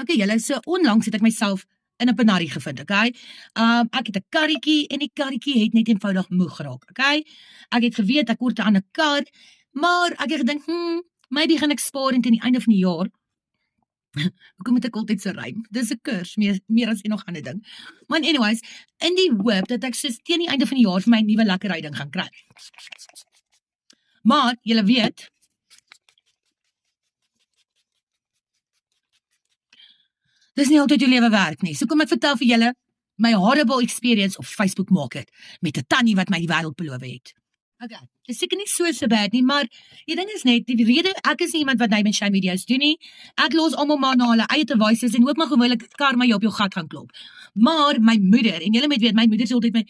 Okay, julle, so onlangs het ek myself in 'n Panari gevind, okay? Ek het 'n karretjie en die karretjie het net eenvoudig moeg geraak, okay? Ek het geweet ek hoort 'n ander kar, maar ek het gedink, maybe gaan ek spaar en teen die einde van die jaar. Hoekom moet ek altyd so rym? Dis 'n kurs, meer as nog ander ding. Maar anyways, in die hoop dat ek soos teen die einde van die jaar vir my nuwe lekker ryding gaan kry. Maar julle weet, dis nie altyd hoe lewe werk nie. So kom ek vertel vir julle my horrible experience op Facebook Market met 'n tannie wat my die wêreld beloof het. Okay, dis seker nie so bad nie, maar die ding is net, die rede ek is nie iemand wat name and shame video's doen nie. Ek los almal maar na hulle eie devices en hoop maar gewoonlik karma jou op jou gat gaan klop. Maar my moeder, en julle moet weet, my moeder sê altyd my,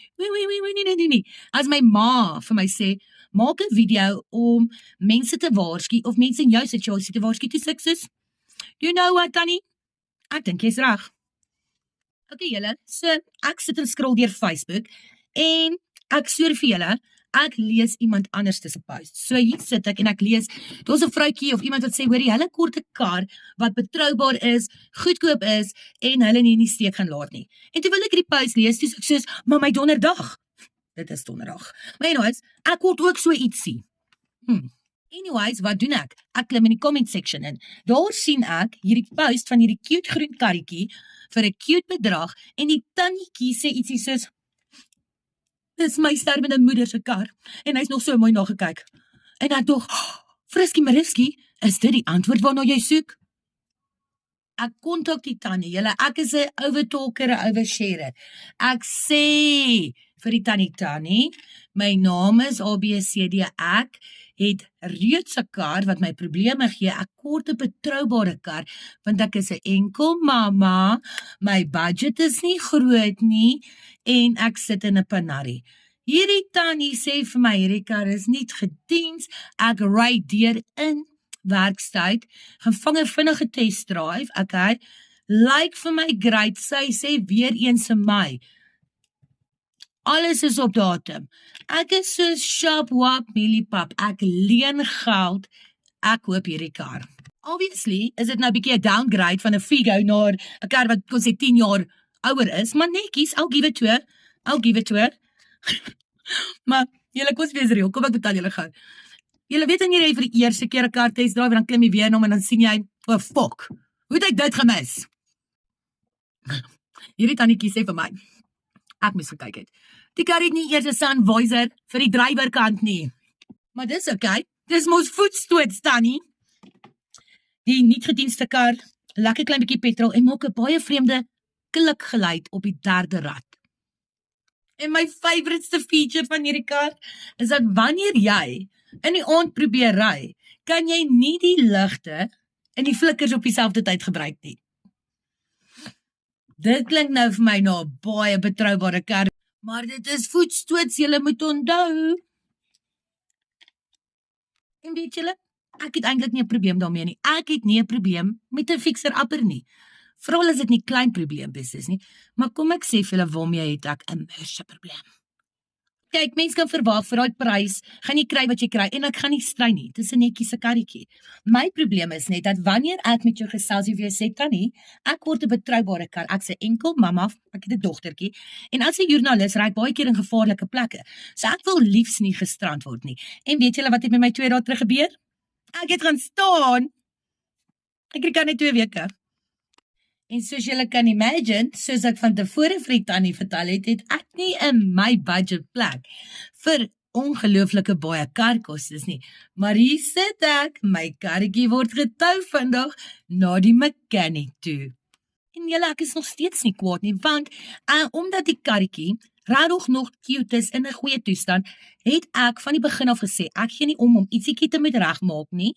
nee. As my ma vir my sê, maak 'n video om mense te waarsku of mense in jou situasie te waarsku, toe sê ek soos, you know what, tannie? Ek dink jy's reg. Okay, julle, so ek sit en scroll deur Facebook en ek sweer vir julle, ek lees iemand anders se post. So hier sit ek en ek lees, daar's 'n vroutjie of iemand wat sê, hoorie, hulle kort 'n kar wat betroubaar is, goedkoop is en hulle nie in die steek gaan laat nie. En terwyl ek die post lees, dis ek sê, maar my donderdag. Dit is donderdag. Maar anyways, ek kort ook so ietsie. Anyways, wat doen ek? Ek klim in die comment section in. Daar sien ek hierdie post van hierdie cute groen karretjie vir 'n cute bedrag en die tannietjie sê ietsie soos, dis my sterwende moeder se kar en hy's nog so mooi na gekyk. En ek dog, Friskie Mariski, is dit die antwoord waarna jy soek? Ek kontak die tannie, julle, ek is 'n overtalker, 'n oversharer. Ek sê vir die tannie, my naam is ABCD, ek het reeds 'n kar wat my probleme gee, ek kort 'n betroubare kar, want ek is 'n enkel mamma, my budget is nie groot nie, en ek sit in 'n Panari. Hierdie tannie sê vir my, hierdie kar is nie gediens, ek ry deur in werkstyd, gaan vang 'n vinnige test drive, okay, lyk vir my great, sy sê weer eens vir my, alles is op datum. Ek is so sharp wap mieliepap, ek leen geld, ek koop hierdie kar. Obviously is dit nou 'n bietjie 'n downgrade van 'n Figo na 'n kar wat kon sê 10 jaar ouer is, maar netjies, I'll give it to her. Maar julle kos wees reël, kom ek vertel julle gou. Julle weet dan jy vir die eerste keer 'n kar test drive en dan klim jy weer in hom en dan sien jy, oh fuck, hoe het ek dit gemis? Hierdie tannietjie sê vir my, ek moes gekyk het. Die kar het nie eers 'n sunvisor vir die drywerkant nie. Maar dis okay, dis mos voetstoot, tannie. Die nie gedienste kar, lekker klein bietjie petrol en maak 'n baie vreemde klikgeluid op die derde rad. En my favouriteste feature van hierdie kar is dat wanneer jy in die aand probeer ry, kan jy nie die ligte en die flikkers op dieselfde tyd gebruik nie. Dit klink nou vir my na 'n baie betroubare kar, maar dit is voetstoots, julle moet onthou. En weet julle, ek het eintlik nie 'n probleem daarmee nie. Ek het nie 'n probleem met 'n fixer-upper nie. Veral as dit nie klein probleempes is nie, maar kom ek sê vir julle waarmee het ek 'n merse probleem. Kyk, mense kan verwag vir daai prys, gaan jy kry wat jy kry en ek gaan nie strei nie. Dis 'n netjiese karretjie. My probleem is net dat wanneer ek met jou gesels jy vir jou sê, tannie, ek word 'n betroubare kar. Ek's 'n enkel mamma, ek het 'n dogtertjie en as 'n joernalis ry ek baie keer in gevaarlike plekke. So ek wil liefs nie gestrand word nie. En weet julle wat het met my 2 dae terug gebeur? Ek het gaan staan. Ek kry net 2 weke. En soos julle kan imagine, soos ek van tevore vir die tannie vertel het, het ek nie in my budget plek vir ongelooflike baie karkostes nie. Maar hier sit ek, my karretjie word getou vandag na die mechanic toe. En julle, ek is nog steeds nie kwaad nie, want omdat die karretjie regtig nog cute is in 'n goeie toestand, het ek van die begin af gesê, ek gee nie om ietsiekie te moet regmaak nie,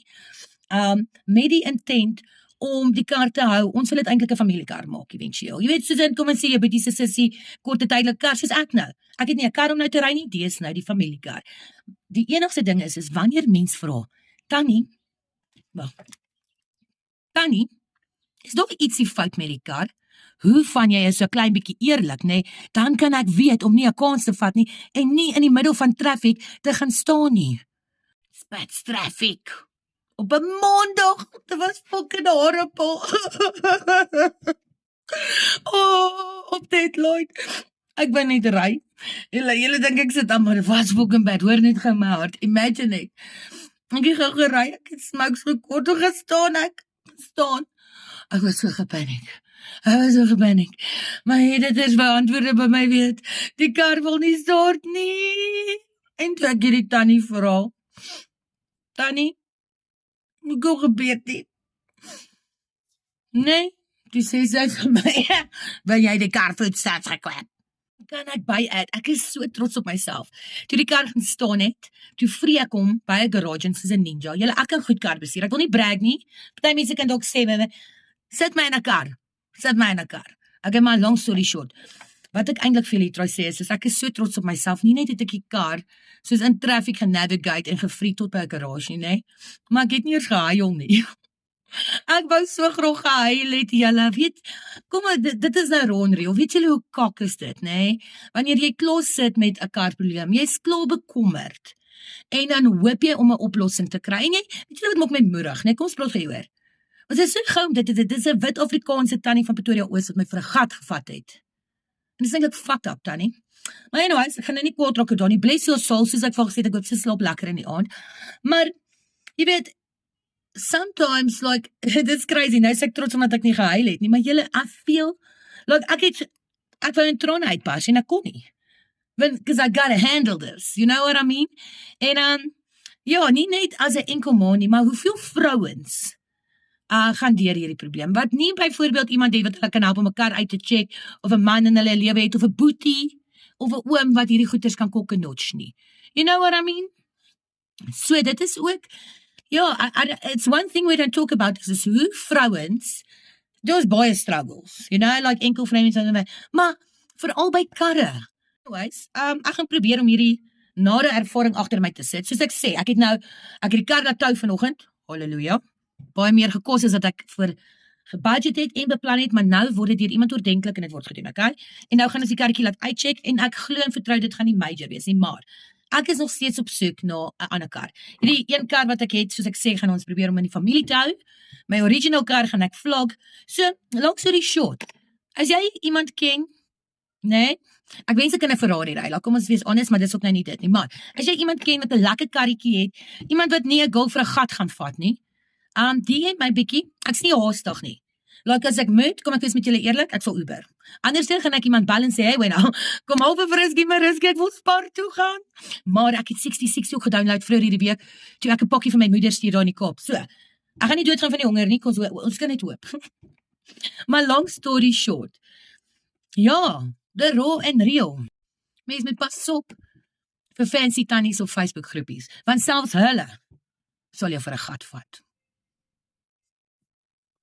met die intent om die kar te hou. Ons wil dit eintlik 'n familiekar maak eventueel. Jy weet, soos in kom en sê jy boetie se sussie korte tydelik kar soos ek nou. Ek het nie 'n kar om nou te ry nie, dis nou die familiekar. Die enigste ding is wanneer mens vra, tannie, is daar ietsie fout met die kar? Hoe van jy is so klein bietjie eerlik, nê? Dan kan ek weet om nie 'n kans te vat nie en nie in die middel van traffic te gaan staan nie. Spats traffic. op 'n Maandag. Dit was fucking horrible. Op deadline. Ek ben net ry. Julle dink ek sit aan, maar dit was fucking bad. Hoor net gou my hart. Imagine it. Ek het gou gery, ek het smokes gekort toe gestaan, ek staan. Ek was so gepaniek. Maar dit is my antwoorde by my weet. Die kar wil nie start nie. En toe ek hierdie tannie vra. Tannie, hoe gou gebeur dit? Nee, toe sê sy vir my, wil jy die kar voetstaps gekwap? Kan ek by ek is so trots op myself. Toe die kar gaan staan het, toe vree ek hom by 'n garage en soos 'n ninja. Julle, ek kan goed kar bestuur. Ek wil nie brag nie. Party mense kan dalk sê, sit my in 'n kar. Ek het maar long story short. Wat ek eintlik vir julle sê is ek is so trots op myself. Nie net het ek die kar soos in traffic genavigate en gefriet tot by 'n garage nie, maar ek het nie eers gehuil nie. Ek wou so graag gehuil het, julle, weet, kom maar, dit is nou ronreël, weet julle hoe kak is dit, nê? Wanneer jy klos sit met 'n karprobleem, jy's klaar bekommerd, en dan hoop jy om 'n oplossing te kry, en jy, weet julle wat maak my moedig, nê? Kom ons praat gehoor. Want dit is so gou, dit is 'n wit Afrikaanse tannie van Pretoria Oos wat my vir 'n gat gevat het. En dis eintlik fucked up, tannie. Maar anyways, ek gaan nou nie kwaad raak oor Donnie, bless your soul, soos ek gesê het, ek hoop sy slaap lekker in die aand, maar, jy weet, sometimes, like, it's crazy, nou is ek trots omdat ek nie gehuil het nie, maar julle, I feel, like, ek wou in trane uitpas, en ek kon nie, because I gotta handle this, you know what I mean, en, ja, nie net as 'n enkel ma nie, maar hoeveel vrouens, gaan deur hierdie probleem, wat nie byvoorbeeld iemand het wat hulle kan help om 'n kar uit te check, of 'n man in hulle lewe het, of 'n boetie, of 'n oom wat hierdie goeders kan kok en notch nie, you know what I mean, so dit is ook, ja, it's one thing we don't talk about, is hoe vrouens, daar's baie struggles, you know, like enkel vrouens, maar veral by karre. Anyways, ek gaan probeer om hierdie nare ervaring agter my te sit. Soos ek sê, ek het die kar laat tou vanoggend, halleluja, baie meer gekos as wat ek vir gebudget het en beplan het, maar nou word dit deur iemand oordentlik en dit word gedoen, okay? En nou gaan ons die karretjie laat uitcheck, en ek glo en vertrou dit gaan nie major wees nie, maar ek is nog steeds op soek na 'n ander kar. Hierdie een kar wat ek het, soos ek sê, gaan ons probeer om in die familie te hou. My original kar gaan ek vlog. So, long story short, as jy iemand ken, nee, ek wens ek in 'n Ferrari ry, kom ons wees honest, maar dis ook nou nie dit nie, maar as jy iemand ken wat 'n lekker karretjie het, iemand wat nie 'n girl vir 'n gat gaan vat nie, die het my bietjie, ek's nie haastig nie. Like as ek moet, kom ek wees met julle eerlik, ek sal Uber. Anders gaan ek iemand bel en sê, hey, nou, kom halve friskie, maar riskie, ek wil Spar toe gaan. Maar ek het 66 ook gedownload vroeër hierdie week, toe ek 'n pakkie van my moeder stuur daar in die Kaap. So, ek gaan nie doodgaan van die honger nie, ons kan net hoop. Maar long story short, ja, the raw and real. Mens moet pas op vir fancy tannies op Facebook groepies, want selfs hulle sal jou vir 'n gat vat.